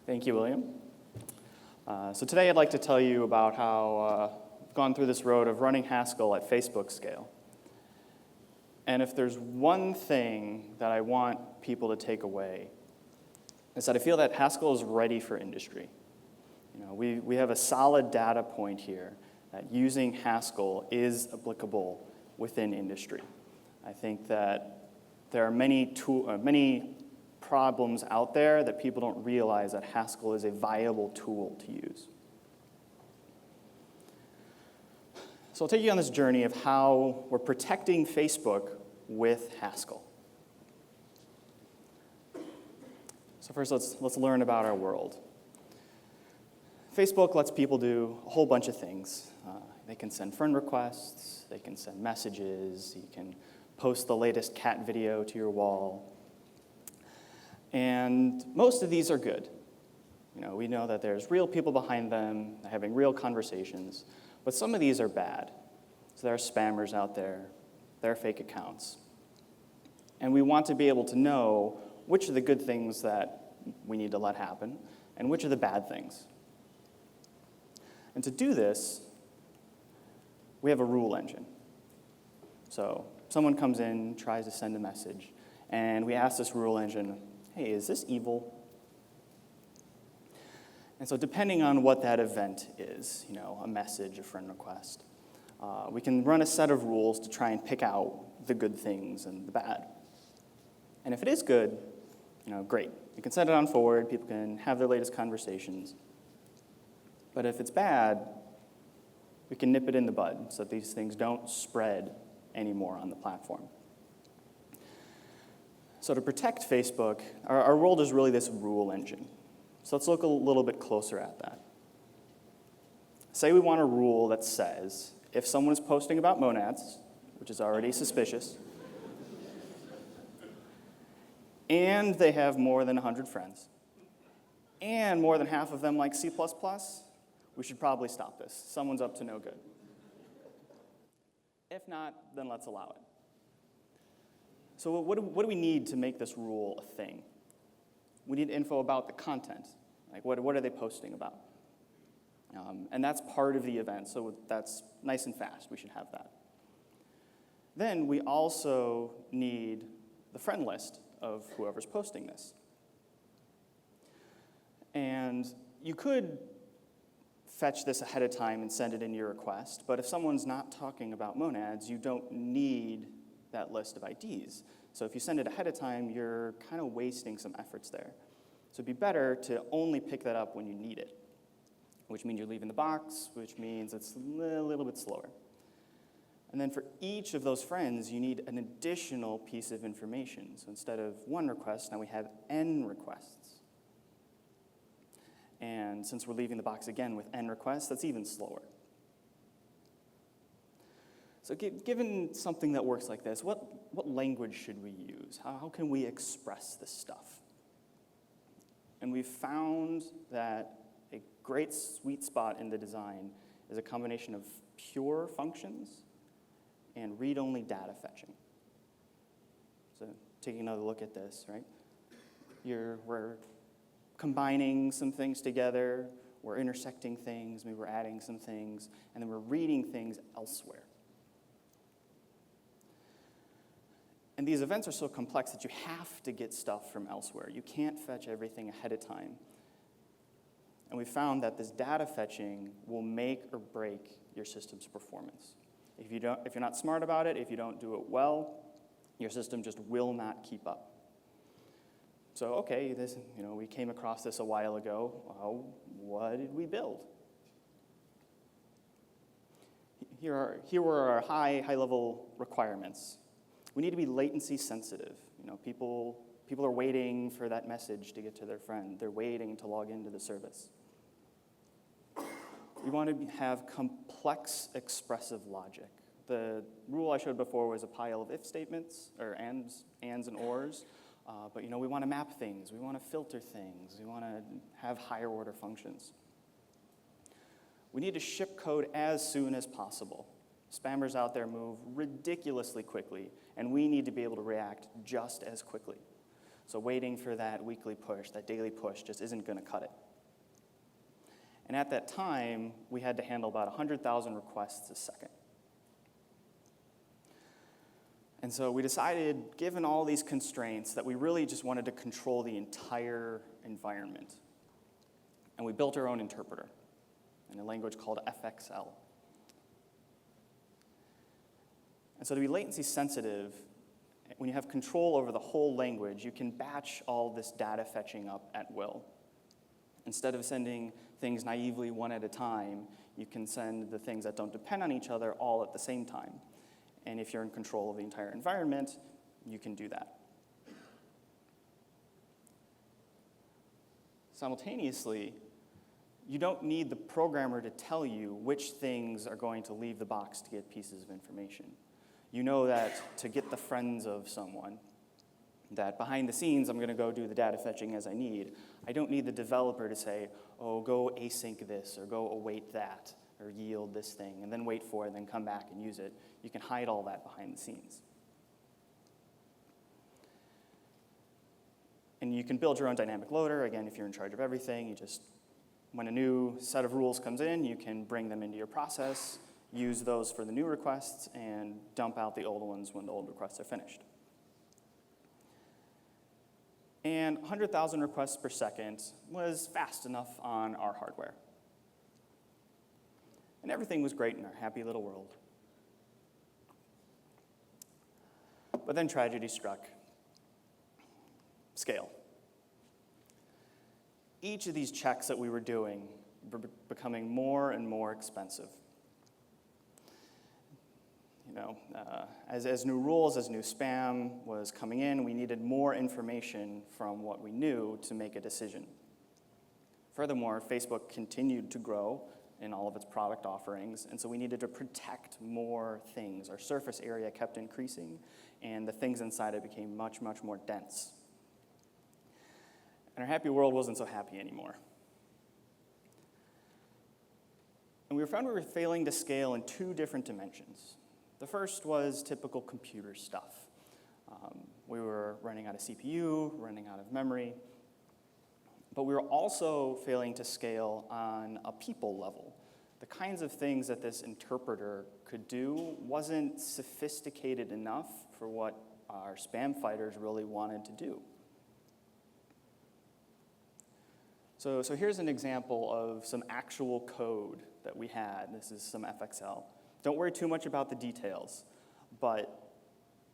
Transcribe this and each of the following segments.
Thank you, William. So today I'd like to tell you about how I've gone through this road of running Haskell at Facebook scale. And if there's one thing that I want people to take away, is that I feel that Haskell is ready for industry. You know, we have a solid data point here that using Haskell is applicable within industry. I think that there are many problems out there that people don't realize that Haskell is a viable tool to use. So I'll take you on this journey of how we're protecting Facebook with Haskell. So first, let's learn about our world. Facebook lets people do a whole bunch of things. They can send friend requests, they can send messages, you can post the latest cat video to your wall. And most of these are good. You know, we know that there's real people behind them having real conversations, but some of these are bad. So there are spammers out there, there are fake accounts. And we want to be able to know which are the good things that we need to let happen and which are the bad things. And to do this, we have a rule engine. So someone comes in, tries to send a message, and we ask this rule engine, hey, is this evil? And so depending on what that event is, you know, a message, a friend request, we can run a set of rules to try and pick out the good things and the bad. And if it is good, you know, great. You can send it on forward, people can have their latest conversations. But if it's bad, we can nip it in the bud so that these things don't spread anymore on the platform. So to protect Facebook, our world is really this rule engine. So let's look a little bit closer at that. Say we want a rule that says, if someone is posting about monads, which is already suspicious, and they have more than 100 friends, and more than half of them like C++, we should probably stop this. Someone's up to no good. If not, then let's allow it. So what do we need to make this rule a thing? We need info about the content. Like, what are they posting about? And that's part of the event, so that's nice and fast. We should have that. Then we also need the friend list of whoever's posting this. And you could fetch this ahead of time and send it in your request, but if someone's not talking about monads, you don't need that list of IDs. So if you send it ahead of time, you're kind of wasting some efforts there. So it'd be better to only pick that up when you need it, which means you're leaving the box, which means it's a little bit slower. And then for each of those friends, you need an additional piece of information. So instead of one request, now we have n requests. And since we're leaving the box again with n requests, that's even slower. So given something that works like this, what language should we use? How can we express this stuff? And we've found that a great sweet spot in the design is a combination of pure functions and read-only data fetching. So taking another look at this, right? We're combining some things together, we're intersecting things, maybe we're adding some things, and then we're reading things elsewhere. And these events are so complex that you have to get stuff from elsewhere. You can't fetch everything ahead of time. And we found that this data fetching will make or break your system's performance. If you're not smart about it, if you don't do it well, your system just will not keep up. So, okay, we came across this a while ago. Well, what did we build? Here were our high-level requirements. We need to be latency sensitive. You know, people are waiting for that message to get to their friend. They're waiting to log into the service. We want to have complex expressive logic. The rule I showed before was a pile of if statements, or ands and ors. But we want to map things. We want to filter things. We want to have higher order functions. We need to ship code as soon as possible. Spammers out there move ridiculously quickly, and we need to be able to react just as quickly. So waiting for that weekly push, that daily push, just isn't going to cut it. And at that time, we had to handle about 100,000 requests a second. And so we decided, given all these constraints, that we really just wanted to control the entire environment. And we built our own interpreter in a language called FXL. And so to be latency sensitive, when you have control over the whole language, you can batch all this data fetching up at will. Instead of sending things naively one at a time, you can send the things that don't depend on each other all at the same time. And if you're in control of the entire environment, you can do that. Simultaneously, you don't need the programmer to tell you which things are going to leave the box to get pieces of information. You know that to get the friends of someone, that behind the scenes I'm going to go do the data fetching as I need. I don't need the developer to say, oh, go async this, or go await that, or yield this thing, and then wait for it, and then come back and use it. You can hide all that behind the scenes. And you can build your own dynamic loader. Again, if you're in charge of everything, you just, when a new set of rules comes in, you can bring them into your process, use those for the new requests, and dump out the old ones when the old requests are finished. And 100,000 requests per second was fast enough on our hardware. And everything was great in our happy little world. But then tragedy struck. Scale. Each of these checks that we were doing were becoming more and more expensive. You know, as new rules, as new spam was coming in, we needed more information from what we knew to make a decision. Furthermore, Facebook continued to grow in all of its product offerings, and so we needed to protect more things. Our surface area kept increasing, and the things inside it became much, much more dense. And our happy world wasn't so happy anymore. And we found we were failing to scale in two different dimensions. The first was typical computer stuff. We were running out of CPU, running out of memory, but we were also failing to scale on a people level. The kinds of things that this interpreter could do wasn't sophisticated enough for what our spam fighters really wanted to do. So here's an example of some actual code that we had. This is some FXL. Don't worry too much about the details, but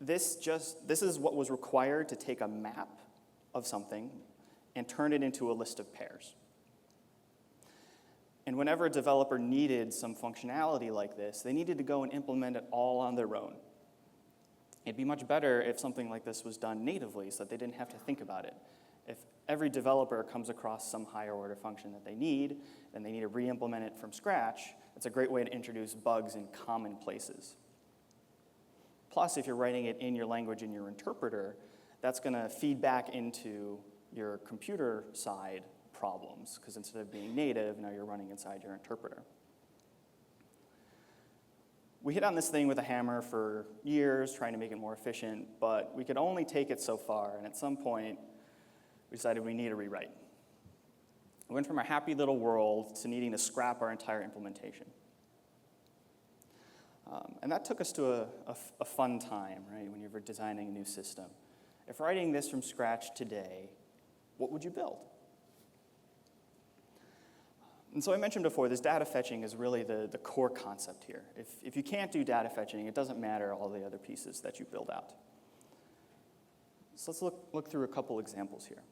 this is what was required to take a map of something and turn it into a list of pairs. And whenever a developer needed some functionality like this, they needed to go and implement it all on their own. It'd be much better if something like this was done natively so that they didn't have to think about it. If every developer comes across some higher order function that they need, and they need to re-implement it from scratch, it's a great way to introduce bugs in common places. Plus, if you're writing it in your language in your interpreter, that's going to feed back into your computer side problems, because instead of being native, now you're running inside your interpreter. We hit on this thing with a hammer for years, trying to make it more efficient, but we could only take it so far, and at some point, we decided we need a rewrite. We went from our happy little world to needing to scrap our entire implementation. And that took us to a fun time, right, when you were designing a new system. If writing this from scratch today, what would you build? And so I mentioned before, this data fetching is really the core concept here. If you can't do data fetching, it doesn't matter all the other pieces that you build out. So let's look through a couple examples here.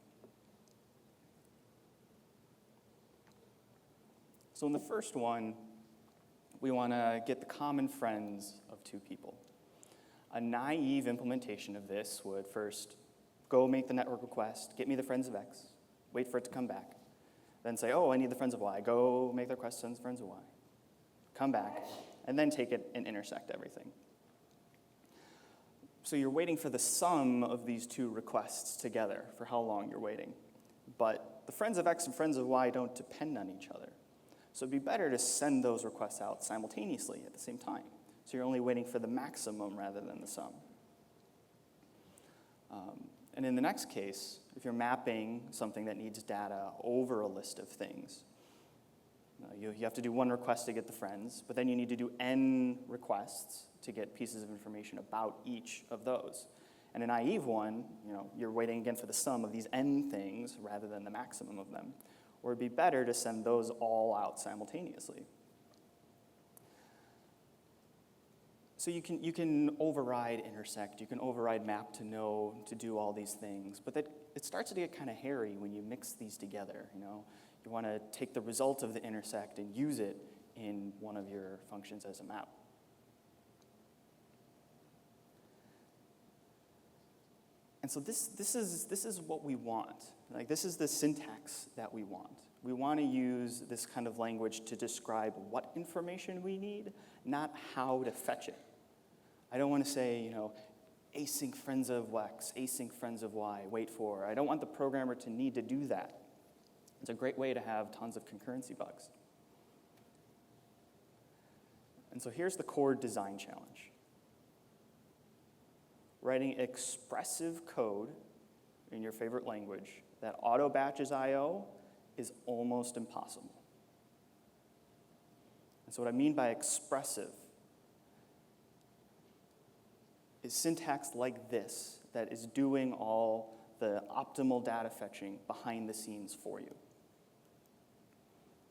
So in the first one, we want to get the common friends of two people. A naive implementation of this would first go make the network request, get me the friends of X, wait for it to come back, then say, oh, I need the friends of Y, go make the request, send the friends of Y, come back, and then take it and intersect everything. So you're waiting for the sum of these two requests together for how long you're waiting. But the friends of X and friends of Y don't depend on each other. So it'd be better to send those requests out simultaneously at the same time. So you're only waiting for the maximum rather than the sum. And in the next case, if you're mapping something that needs data over a list of things, you have to do one request to get the friends, but then you need to do n requests to get pieces of information about each of those. And a naive one, you're waiting again for the sum of these n things rather than the maximum of them. Or it'd be better to send those all out simultaneously. So you can override intersect, you can override map to know to do all these things, but it starts to get kind of hairy when you mix these together. You want to take the result of the intersect and use it in one of your functions as a map. And so this is what we want. Like, this is the syntax that we want. We want to use this kind of language to describe what information we need, not how to fetch it. I don't want to say, async friends of X, async friends of Y, wait for. I don't want the programmer to need to do that. It's a great way to have tons of concurrency bugs. And so here's the core design challenge. Writing expressive code in your favorite language that auto-batches I/O is almost impossible. And so what I mean by expressive is syntax like this that is doing all the optimal data fetching behind the scenes for you.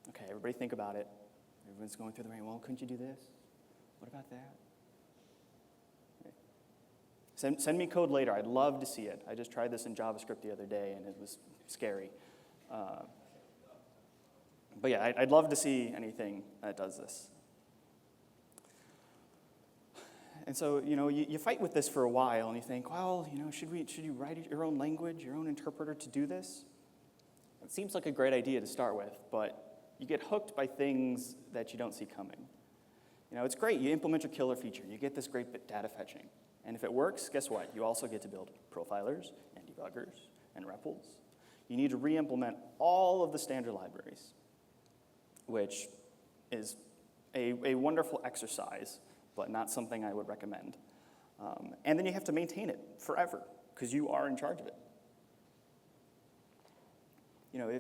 Okay, everybody think about it. Everyone's going through the brain, well, couldn't you do this? What about that? Okay. Send me code later. I'd love to see it. I just tried this in JavaScript the other day, and it was scary. But yeah, I'd love to see anything that does this. And so, you fight with this for a while, and you think, well, should you write your own language, your own interpreter to do this? It seems like a great idea to start with, but you get hooked by things that you don't see coming. It's great. You implement your killer feature. You get this great data fetching. And if it works, guess what? You also get to build profilers and debuggers and REPLs. You need to re-implement all of the standard libraries, which is a wonderful exercise, but not something I would recommend. And then you have to maintain it forever, because you are in charge of it.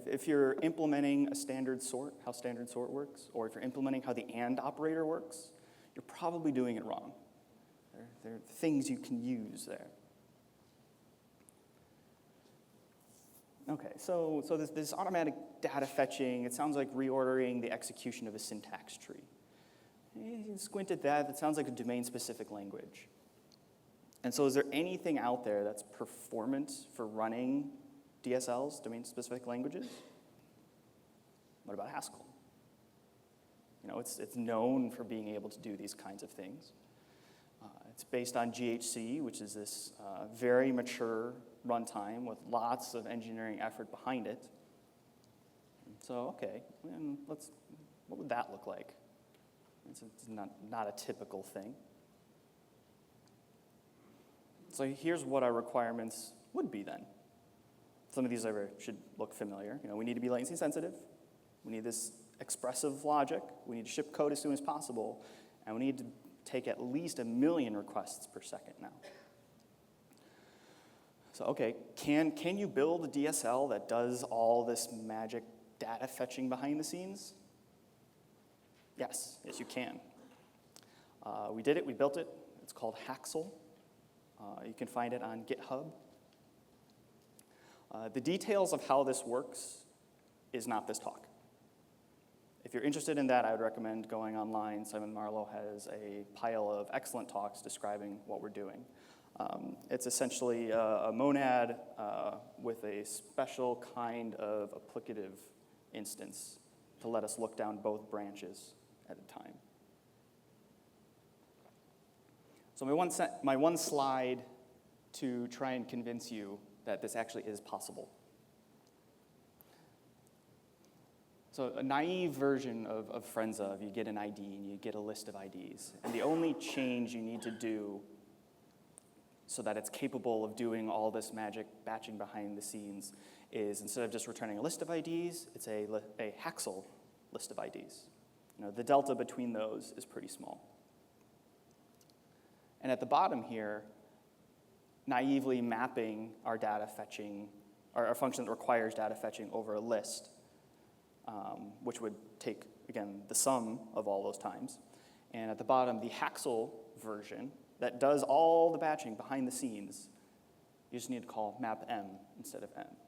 If you're implementing a standard sort, how standard sort works, or if you're implementing how the AND operator works, you're probably doing it wrong. There are things you can use there. Okay, so this automatic data fetching, it sounds like reordering the execution of a syntax tree. You squint at that, it sounds like a domain-specific language. And so is there anything out there that's performant for running DSLs, domain-specific languages? What about Haskell? It's known for being able to do these kinds of things. It's based on GHC, which is this very mature runtime with lots of engineering effort behind it. So, okay, what would that look like? It's not a typical thing. So here's what our requirements would be then. Some of these should look familiar. We need to be latency sensitive. We need this expressive logic. We need to ship code as soon as possible. And we need to take at least 1 million requests per second now. So, okay, can you build a DSL that does all this magic data fetching behind the scenes? Yes, you can. We did it, we built it. It's called Haskell. You can find it on GitHub. The details of how this works is not this talk. If you're interested in that, I would recommend going online. Simon Marlowe has a pile of excellent talks describing what we're doing. It's essentially a monad with a special kind of applicative instance to let us look down both branches at a time. So my one slide to try and convince you that this actually is possible. So a naive version of friends of, you get an ID and you get a list of IDs. And the only change you need to do so that it's capable of doing all this magic batching behind the scenes is, instead of just returning a list of IDs, it's a Haskell list of IDs. The delta between those is pretty small. And at the bottom here, naively mapping our data fetching, or our function that requires data fetching over a list, which would take, again, the sum of all those times. And at the bottom, the Haskell version that does all the batching behind the scenes, you just need to call map_m instead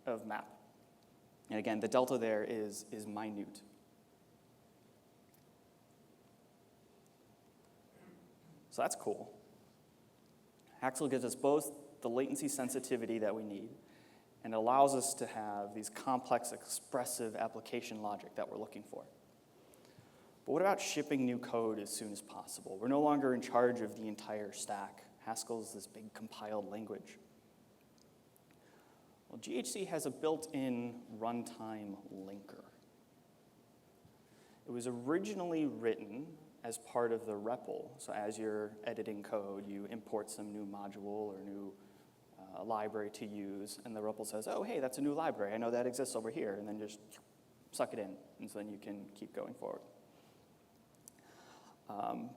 of map. And again, the delta there is minute. So that's cool. Haskell gives us both the latency sensitivity that we need and allows us to have these complex expressive application logic that we're looking for. But what about shipping new code as soon as possible? We're no longer in charge of the entire stack. Haskell is this big compiled language. Well, GHC has a built-in runtime linker. It was originally written as part of the REPL. So as you're editing code, you import some new module or new library to use, and the REPL says, oh, hey, that's a new library. I know that exists over here, and then just suck it in, and so then you can keep going forward.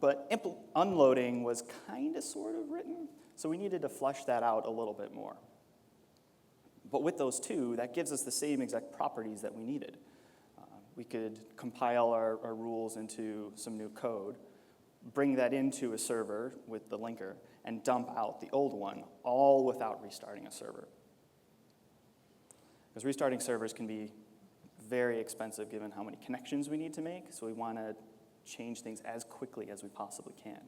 But unloading was kind of sort of written, so we needed to flesh that out a little bit more. But with those two, that gives us the same exact properties that we needed. We could compile our rules into some new code, bring that into a server with the linker, and dump out the old one, all without restarting a server. Because restarting servers can be very expensive given how many connections we need to make, so we want to change things as quickly as we possibly can.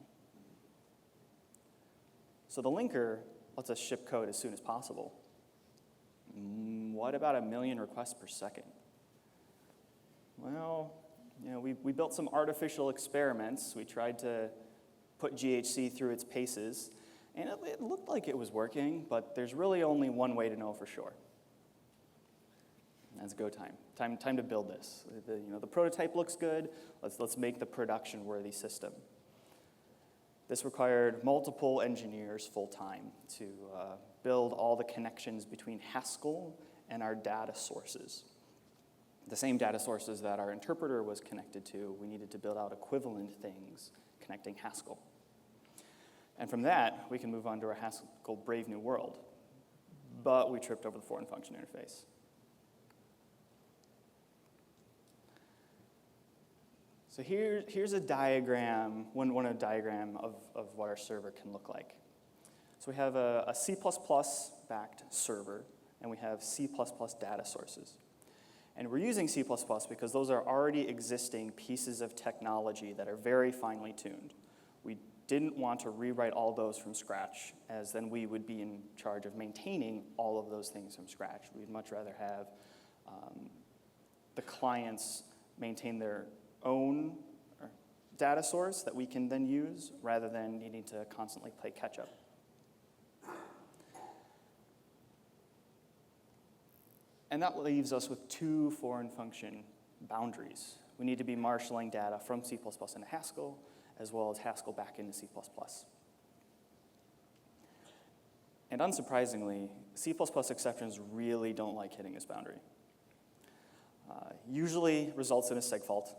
So the linker lets us ship code as soon as possible. What about 1 million requests per second? Well, we built some artificial experiments. We tried to put GHC through its paces, and it looked like it was working, but there's really only one way to know for sure. That's go time. Time to build this. The prototype looks good. Let's make the production-worthy system. This required multiple engineers full-time to build all the connections between Haskell and our data sources. The same data sources that our interpreter was connected to, we needed to build out equivalent things connecting Haskell. And from that, we can move on to our Haskell Brave New World. But we tripped over the foreign function interface. So here's a diagram, one diagram of what our server can look like. So we have a C++-backed server, and we have C++ data sources. And we're using C++ because those are already existing pieces of technology that are very finely tuned. We didn't want to rewrite all those from scratch, as then we would be in charge of maintaining all of those things from scratch. We'd much rather have the clients maintain their own data source that we can then use, rather than needing to constantly play catch-up. And that leaves us with two foreign function boundaries. We need to be marshalling data from C++ into Haskell, as well as Haskell back into C++. And unsurprisingly, C++ exceptions really don't like hitting this boundary. Usually results in a segfault.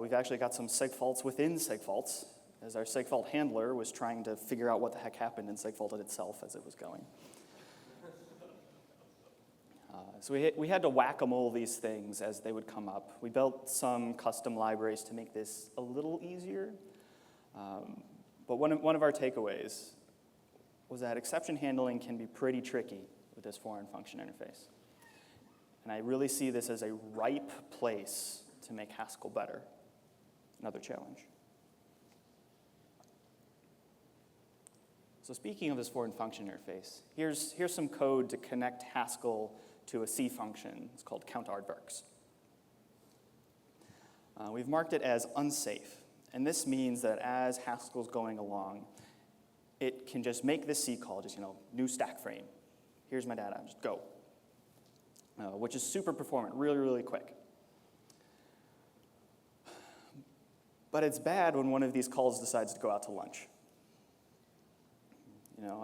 We've actually got some segfaults within segfaults, as our segfault handler was trying to figure out what the heck happened and segfaulted itself as it was going. So we had to whack-a-mole these things as they would come up. We built some custom libraries to make this a little easier. But one of our takeaways was that exception handling can be pretty tricky with this foreign function interface. And I really see this as a ripe place to make Haskell better. Another challenge. So speaking of this foreign function interface, here's some code to connect Haskell to a C function. It's called count_argvarks. We've marked it as unsafe, and this means that as Haskell's going along, it can just make this C call, just new stack frame. Here's my data, just go. Which is super performant, really, really quick. But it's bad when one of these calls decides to go out to lunch.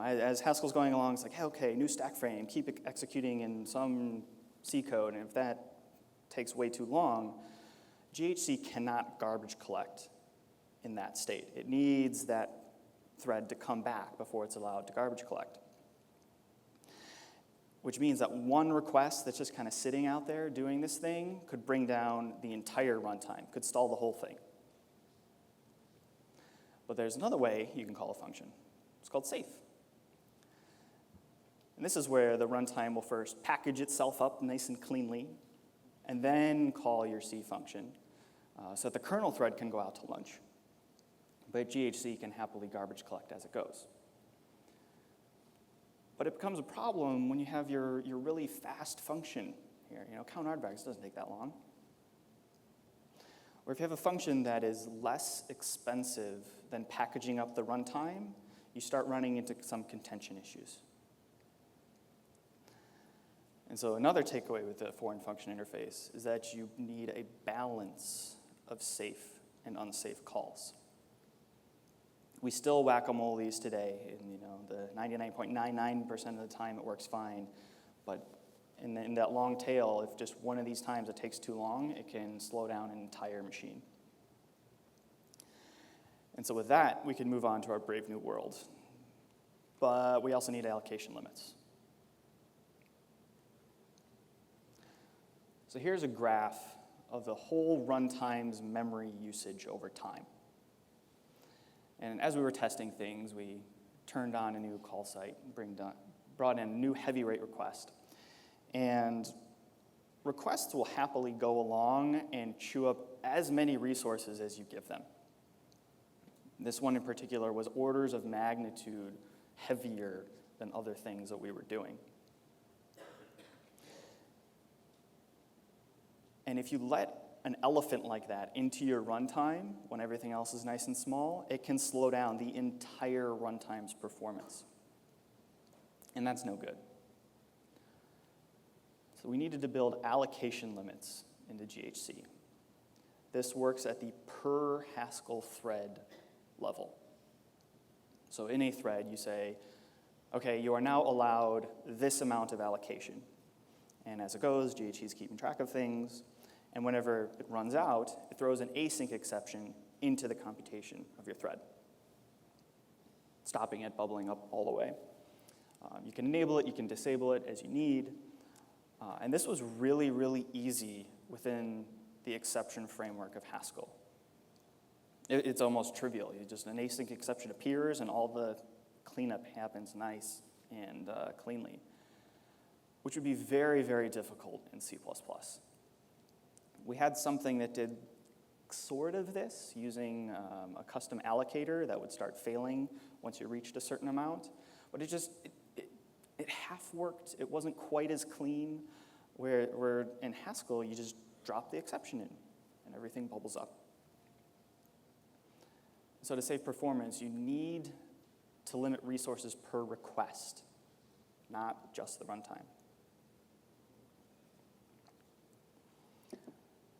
As Haskell's going along, it's like, hey, okay, new stack frame, keep executing in some C code, and if that takes way too long, GHC cannot garbage collect in that state. It needs that thread to come back before it's allowed to garbage collect. Which means that one request that's just kind of sitting out there doing this thing could bring down the entire runtime, could stall the whole thing. But there's another way you can call a function. It's called safe. And this is where the runtime will first package itself up nice and cleanly, and then call your C function so that the kernel thread can go out to lunch. But GHC can happily garbage collect as it goes. But it becomes a problem when you have your really fast function here. Count artifacts doesn't take that long. Or if you have a function that is less expensive than packaging up the runtime, you start running into some contention issues. And so another takeaway with the foreign function interface is that you need a balance of safe and unsafe calls. We still whack-a-mole these today, and the 99.99% of the time it works fine, but in that long tail, if just one of these times it takes too long, it can slow down an entire machine. And so with that, we can move on to our brave new world. But we also need allocation limits. So here's a graph of the whole runtime's memory usage over time. And as we were testing things, we turned on a new call site, brought in a new heavy rate request. And requests will happily go along and chew up as many resources as you give them. This one in particular was orders of magnitude heavier than other things that we were doing. And if you let an elephant like that into your runtime when everything else is nice and small, it can slow down the entire runtime's performance. And that's no good. So we needed to build allocation limits into GHC. This works at the per Haskell thread level. So in a thread, you say, okay, you are now allowed this amount of allocation. And as it goes, GHC is keeping track of things. And whenever it runs out, it throws an async exception into the computation of your thread, stopping it bubbling up all the way. You can enable it, you can disable it as you need. And this was really, really easy within the exception framework of Haskell. It's almost trivial. Just an async exception appears, and all the cleanup happens nice and cleanly, which would be very, very difficult in C++. We had something that did sort of this using a custom allocator that would start failing once you reached a certain amount, but it half worked. It wasn't quite as clean, where in Haskell you just drop the exception in and everything bubbles up. So to save performance, you need to limit resources per request, not just the runtime.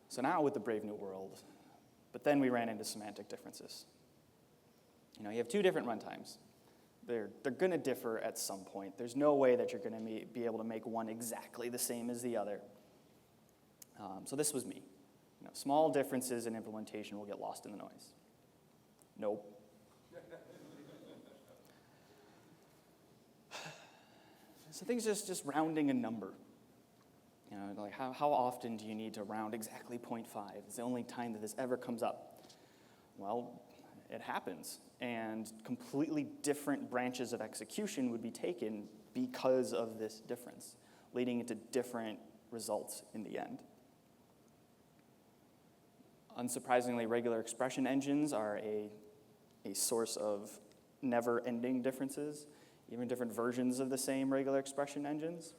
So now with the brave new world, but then we ran into semantic differences. You have two different runtimes. They're going to differ at some point. There's no way that you're going to be able to make one exactly the same as the other. So this was me. Small differences in implementation will get lost in the noise. Nope. So things just rounding a number. Like how often do you need to round exactly 0.5? It's the only time that this ever comes up. Well, it happens. And completely different branches of execution would be taken because of this difference, leading into different results in the end. Unsurprisingly, regular expression engines are a source of never-ending differences, even different versions of the same regular expression engines.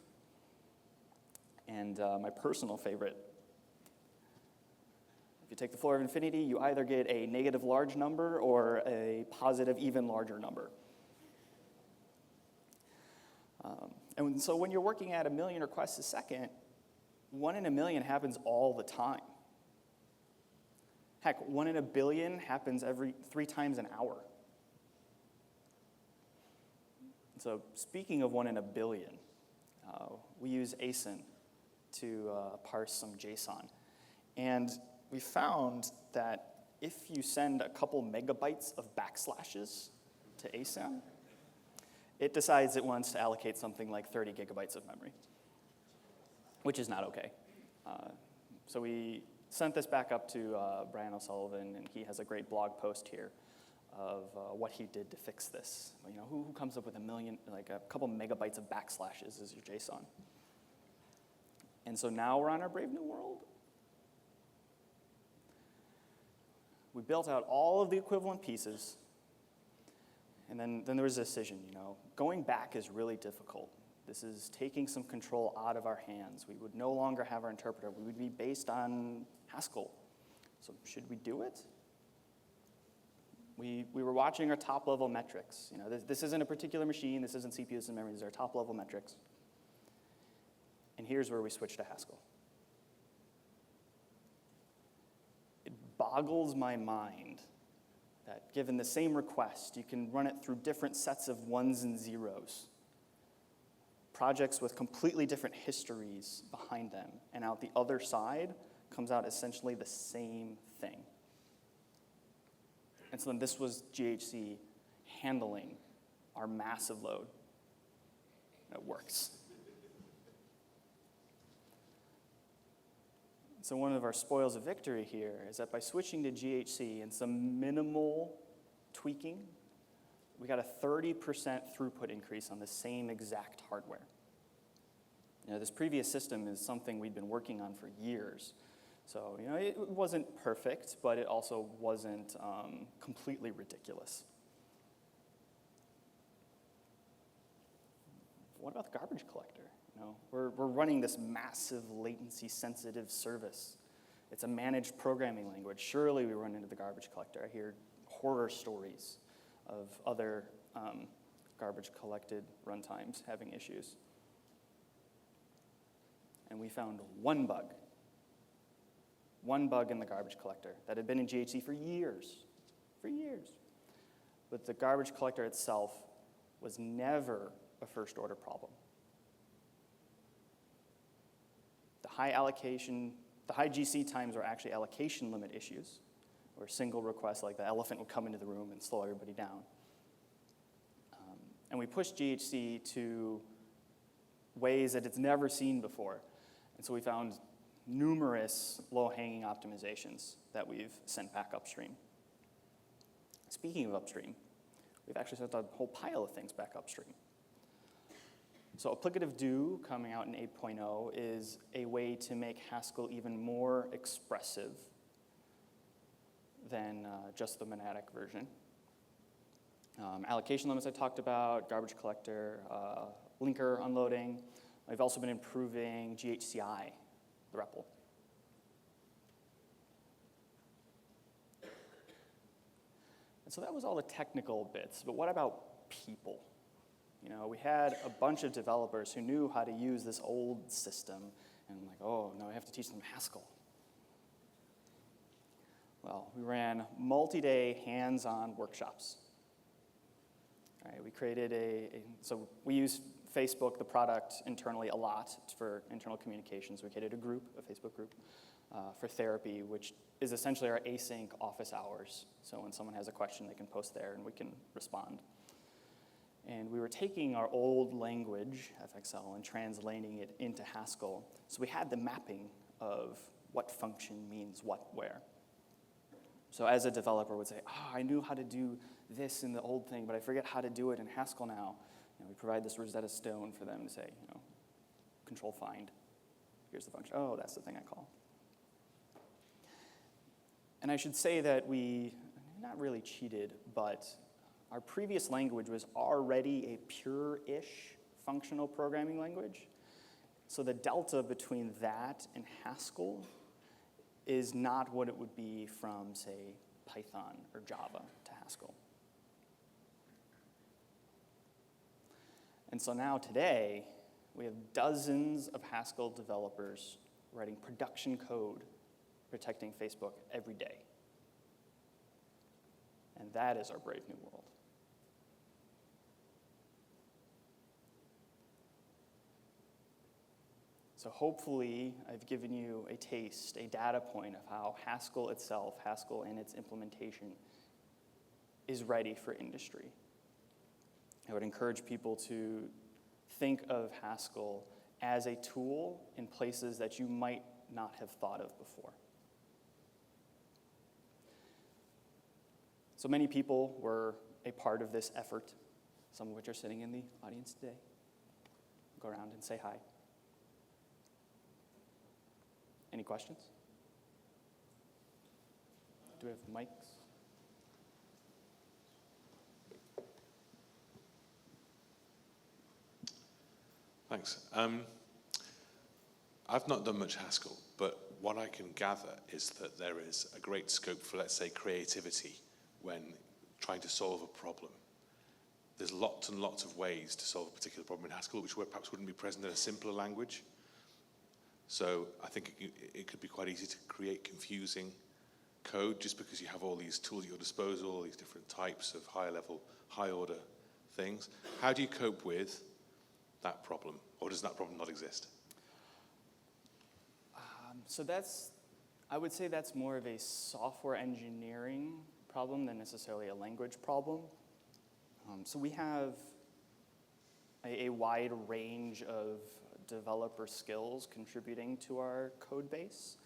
And my personal favorite, if you take the floor of infinity, you either get a negative large number or a positive even larger number. And so when you're working at 1 million requests a second, 1 in a million happens all the time. Heck, 1 in a billion happens every 3 times an hour. So speaking of 1 in a billion, we use ASIN to parse some JSON. And we found that if you send a couple megabytes of backslashes to asym, it decides it wants to allocate something like 30 gigabytes of memory, which is not okay. So we sent this back up to Brian O'Sullivan, and he has a great blog post here of what he did to fix this. You know, who comes up with a couple megabytes of backslashes as your JSON? And so now we're on our brave new world. We built out all of the equivalent pieces, and then there was a decision, you know. Going back is really difficult. This is taking some control out of our hands. We would no longer have our interpreter. We would be based on Haskell. So should we do it? We were watching our top-level metrics. You know, this isn't a particular machine. This isn't CPU, this isn't memory. These are top-level metrics. And here's where we switch to Haskell. It boggles my mind that given the same request, you can run it through different sets of ones and zeros. Projects with completely different histories behind them. And out the other side comes out essentially the same thing. And so then this was GHC handling our massive load. It works. So one of our spoils of victory here is that by switching to GHC and some minimal tweaking, we got a 30% throughput increase on the same exact hardware. You know, this previous system is something we'd been working on for years. So, you know, it wasn't perfect, but it also wasn't completely ridiculous. What about the garbage collector? You know, we're running this massive latency-sensitive service. It's a managed programming language. Surely we run into the garbage collector. I hear horror stories of other garbage-collected runtimes having issues. And we found one bug in the garbage collector that had been in GHC for years. But the garbage collector itself was never a first-order problem. The high GC times were actually allocation limit issues, where single requests like the elephant would come into the room and slow everybody down. And we pushed GHC to ways that it's never seen before. And so we found numerous low-hanging optimizations that we've sent back upstream. Speaking of upstream, we've actually sent a whole pile of things back upstream. So applicative do, coming out in 8.0, is a way to make Haskell even more expressive than just the monadic version. Allocation limits I talked about, garbage collector, linker unloading. We've also been improving GHCI, the REPL. And so that was all the technical bits, but what about people? You know, we had a bunch of developers who knew how to use this old system, and like, oh, now I have to teach them Haskell. Well, we ran multi-day hands-on workshops. All right, we created so we use Facebook, the product, internally a lot for internal communications. We created a group, a Facebook group, for therapy, which is essentially our async office hours. So when someone has a question, they can post there and we can respond. And we were taking our old language, FXL, and translating it into Haskell. So we had the mapping of what function means what where. So as a developer would say, I knew how to do this in the old thing, but I forget how to do it in Haskell now. You know, we provide this Rosetta Stone for them to say, you know, control find. Here's the function. Oh, that's the thing I call. And I should say that we not really cheated, but our previous language was already a pure-ish functional programming language. So the delta between that and Haskell is not what it would be from, say, Python or Java to Haskell. And so now today, we have dozens of Haskell developers writing production code protecting Facebook every day. And that is our brave new world. So hopefully, I've given you a taste, a data point of how Haskell itself, Haskell and its implementation, is ready for industry. I would encourage people to think of Haskell as a tool in places that you might not have thought of before. So many people were a part of this effort, some of which are sitting in the audience today. Go around and say hi. Any questions? Do we have mics? Thanks. I've not done much Haskell, but what I can gather is that there is a great scope for, let's say, creativity when trying to solve a problem. There's lots and lots of ways to solve a particular problem in Haskell, which perhaps wouldn't be present in a simpler language. So I think it could be quite easy to create confusing code just because you have all these tools at your disposal, all these different types of high-level, high-order things. How do you cope with that problem, or does that problem not exist? So I would say that's more of a software engineering problem than necessarily a language problem. So we have a wide range of developer skills contributing to our code base,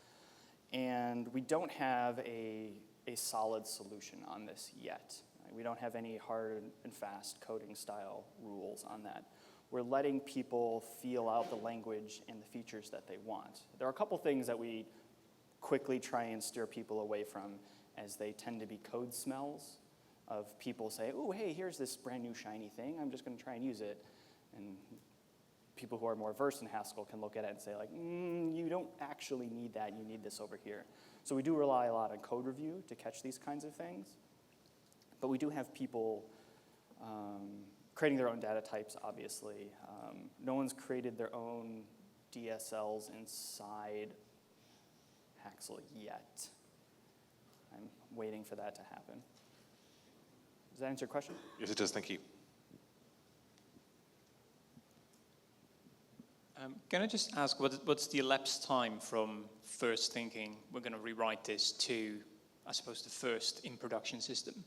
and we don't have a solid solution on this yet. We don't have any hard and fast coding style rules on that. We're letting people feel out the language and the features that they want. There are a couple things that we quickly try and steer people away from, as they tend to be code smells of people say, oh, hey, here's this brand new shiny thing. I'm just going to try and use it. And people who are more versed in Haskell can look at it and say, like, you don't actually need that. You need this over here. So we do rely a lot on code review to catch these kinds of things. But we do have people creating their own data types, obviously. No one's created their own DSLs inside Haskell yet. I'm waiting for that to happen. Does that answer your question? Yes, it does. Thank you. Can I just ask, what's the elapsed time from first thinking, we're going to rewrite this, to, I suppose, the first in production system?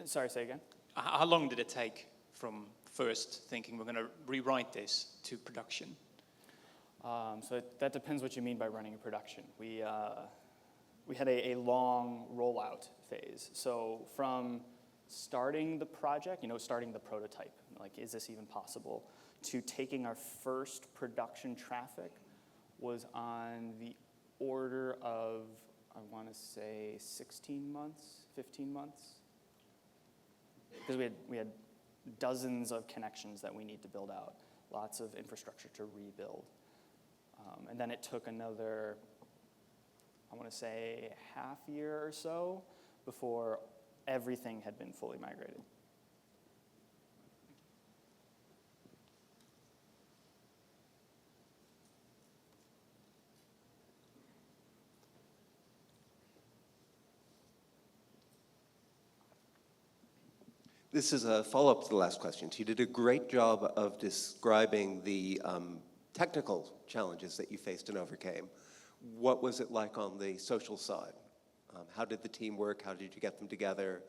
Sorry, say again? How long did it take from first thinking, we're going to rewrite this, to production? So that depends what you mean by running a production. We had a long rollout phase. So from starting the project, starting the prototype, like, is this even possible, to taking our first production traffic was on the order of, I want to say, 16 months, 15 months. Because we had dozens of connections that we need to build out, lots of infrastructure to rebuild. And then it took another, I want to say, half year or so before everything had been fully migrated. This is a follow-up to the last question. You did a great job of describing the technical challenges that you faced and overcame. What was it like on the social side? How did the team work? How did you get them together?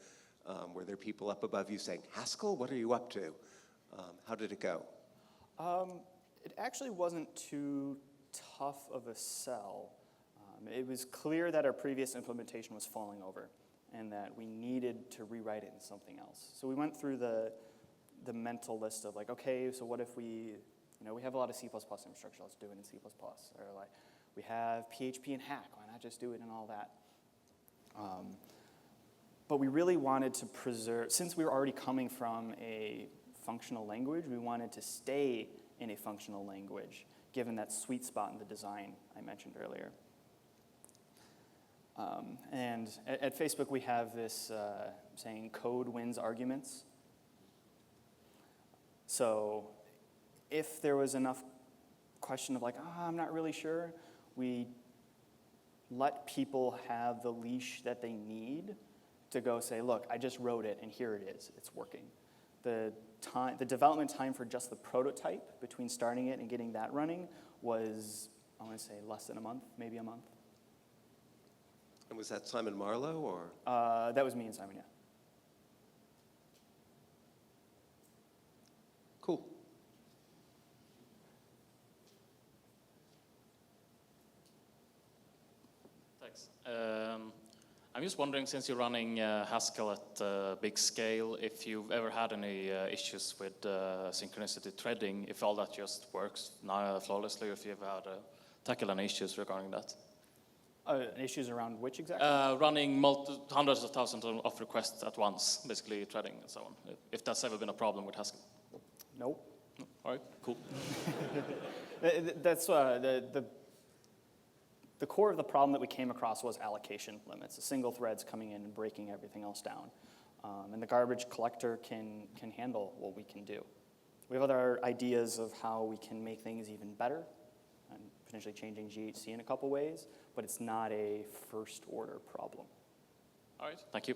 Were there people up above you saying, Haskell, what are you up to? How did it go? It actually wasn't too tough of a sell. It was clear that our previous implementation was falling over and that we needed to rewrite it in something else. So we went through the mental list of, like, okay, so what if we have a lot of C++ infrastructure, let's do it in C++. Or, like, we have PHP and Hack, why not just do it in all that? But we really wanted to preserve, since we were already coming from a functional language, we wanted to stay in a functional language, given that sweet spot in the design I mentioned earlier. And at Facebook, we have this saying, code wins arguments. So if there was enough question of, like, I'm not really sure, we let people have the leash that they need to go say, look, I just wrote it, and here it is. It's working. The development time for just the prototype between starting it and getting that running was, I want to say, less than a month, maybe a month. And was that Simon Marlowe, or? That was me and Simon, yeah. Thanks. I'm just wondering, since you're running Haskell at big scale, if you've ever had any issues with synchronicity threading, if all that just works now flawlessly, or if you've had tackled any issues regarding that. Issues around which exactly? Running hundreds of thousands of requests at once, basically threading and so on. If that's ever been a problem with Haskell. Nope. No? All right, cool. That's the core of the problem that we came across was allocation limits. The single threads coming in and breaking everything else down. And the garbage collector can handle what we can do. We have other ideas of how we can make things even better, and potentially changing GHC in a couple ways, but it's not a first order problem. All right, thank you.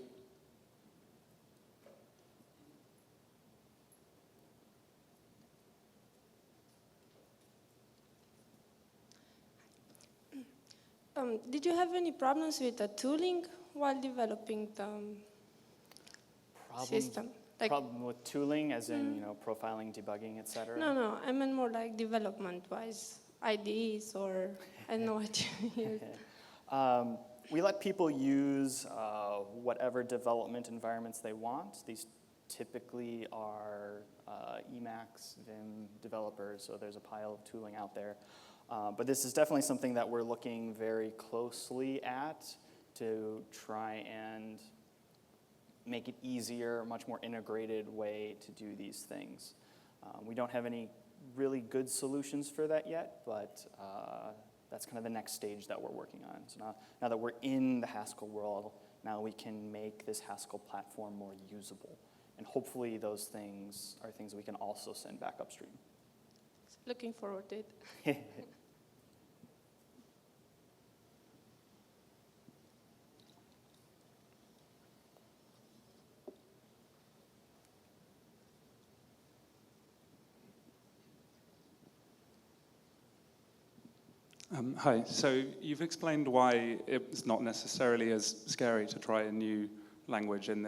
Did you have any problems with the tooling while developing the system? Like, Problem with tooling, as in profiling, debugging, etc. no, I meant more like development-wise, IDEs or I don't know what you use. We let people use whatever development environments they want. These typically are Emacs, Vim developers, so there's a pile of tooling out there. But this is definitely something that we're looking very closely at to try and make it easier, a much more integrated way to do these things. We don't have any really good solutions for that yet, but that's kind of the next stage that we're working on. So now that we're in the Haskell world, now we can make this Haskell platform more usable. And hopefully those things are things we can also send back upstream. Looking forward to it. Hi, so you've explained why it's not necessarily as scary to try a new language in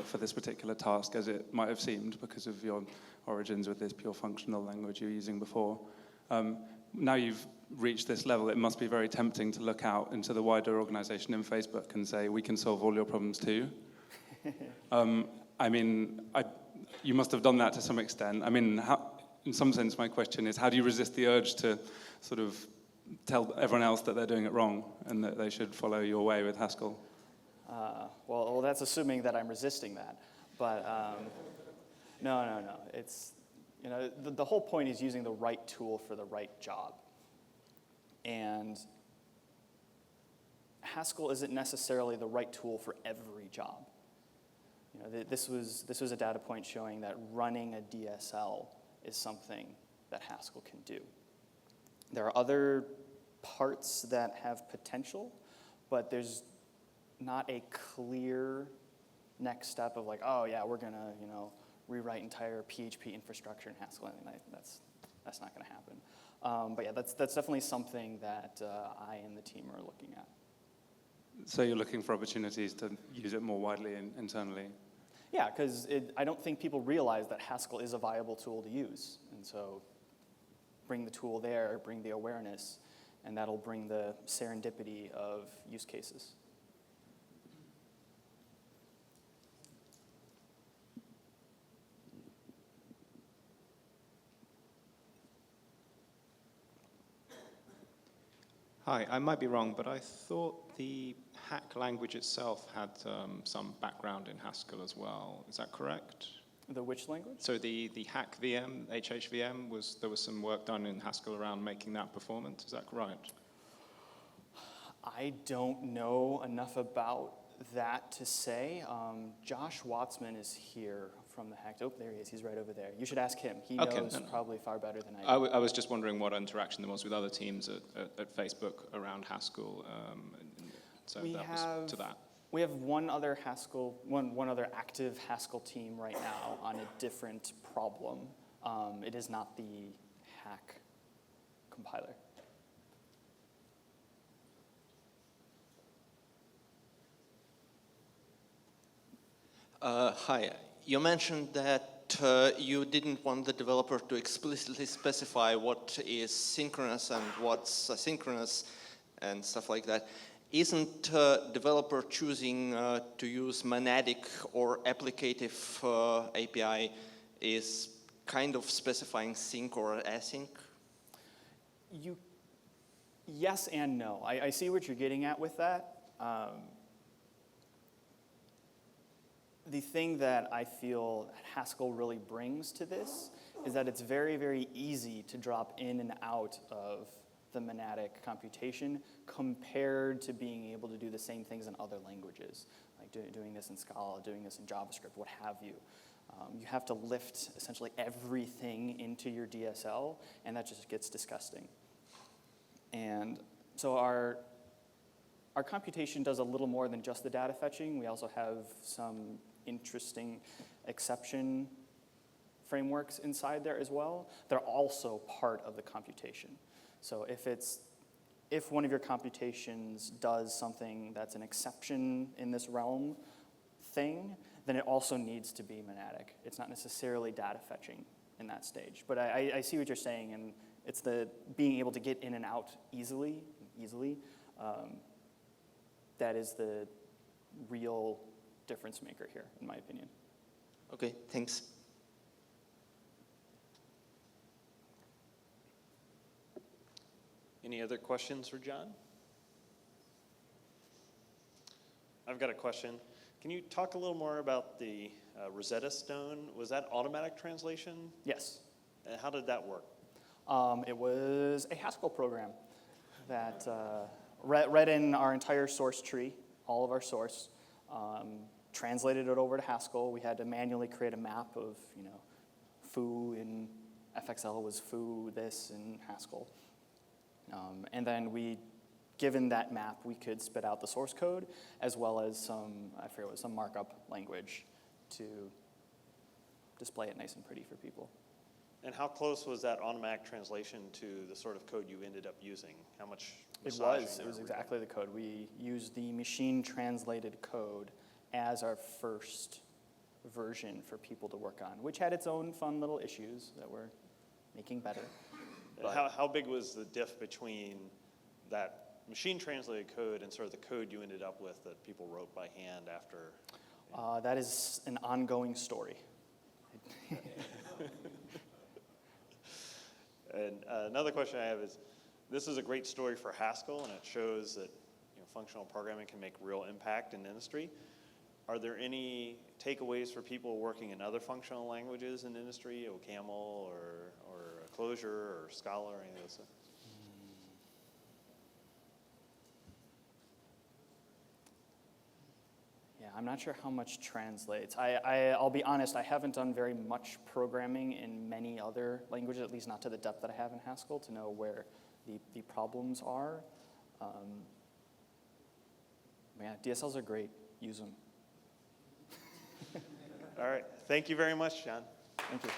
for this particular task as it might have seemed because of your origins with this pure functional language you were using before. Now you've reached this level, it must be very tempting to look out into the wider organization in Facebook and say, we can solve all your problems too. You must have done that to some extent. In some sense, my question is, how do you resist the urge to sort of tell everyone else that they're doing it wrong and that they should follow your way with Haskell? Well, that's assuming that I'm resisting that. But no. It's, the whole point is using the right tool for the right job. And Haskell isn't necessarily the right tool for every job. This was a data point showing that running a DSL is something that Haskell can do. There are other parts that have potential, but there's not a clear next step of like, oh yeah, we're gonna rewrite entire PHP infrastructure in Haskell. That's not gonna happen. But yeah, that's definitely something that I and the team are looking at. So you're looking for opportunities to use it more widely internally? Yeah, because I don't think people realize that Haskell is a viable tool to use. And so bring the tool there, bring the awareness, and that'll bring the serendipity of use cases. Hi, I might be wrong, but I thought the hack language itself had some background in Haskell as well. Is that correct? The which language? So the hack VM, HHVM, there was some work done in Haskell around making that performant. Is that right? I don't know enough about that to say. Josh Watsman is here from the hack. Oh, there he is. He's right over there. You should ask him. He knows probably far better than I do. I was just wondering what interaction there was with other teams at Facebook around Haskell. So that was to that. We have one other active Haskell team right now on a different problem. It is not the hack compiler. Hi. You mentioned that you didn't want the developer to explicitly specify what is synchronous and what's asynchronous and stuff like that. isn't developer choosing to use monadic or applicative API is kind of specifying sync or async? Yes and no. I see what you're getting at with that. The thing that I feel Haskell really brings to this is that it's very, very easy to drop in and out of the monadic computation compared to being able to do the same things in other languages, like doing this in Scala, doing this in JavaScript, what have you. You have to lift essentially everything into your DSL, and that just gets disgusting. And so our computation does a little more than just the data fetching. We also have some interesting exception frameworks inside there as well. They're also part of the computation. So if one of your computations does something that's an exception in this realm thing, then it also needs to be monadic. It's not necessarily data fetching in that stage. But I see what you're saying, and it's the being able to get in and out easily, that is the real difference maker here, in my opinion. Okay, thanks. Any other questions for Jon? I've got a question. Can you talk a little more about the Rosetta Stone? Was that automatic translation? Yes. And how did that work? It was a Haskell program that read in our entire source tree, all of our source, translated it over to Haskell. We had to manually create a map of, foo in FXL was foo this in Haskell. And then given that map, we could spit out the source code as well as some markup language to display it nice and pretty for people. And how close was that automatic translation to the sort of code you ended up using? How much? It was exactly the code. We used the machine translated code as our first version for people to work on, which had its own fun little issues that we're making better. How big was the diff between that machine translated code and sort of the code you ended up with that people wrote by hand after? That is an ongoing story. And another question I have is, this is a great story for Haskell, and it shows that functional programming can make real impact in industry. Are there any takeaways for people working in other functional languages in industry, OCaml or Clojure or Scala or any of those things? Yeah, I'm not sure how much translates. I'll be honest, I haven't done very much programming in many other languages, at least not to the depth that I have in Haskell, to know where the problems are. Yeah, DSLs are great. Use them. All right. Thank you very much, Jon. Thank you.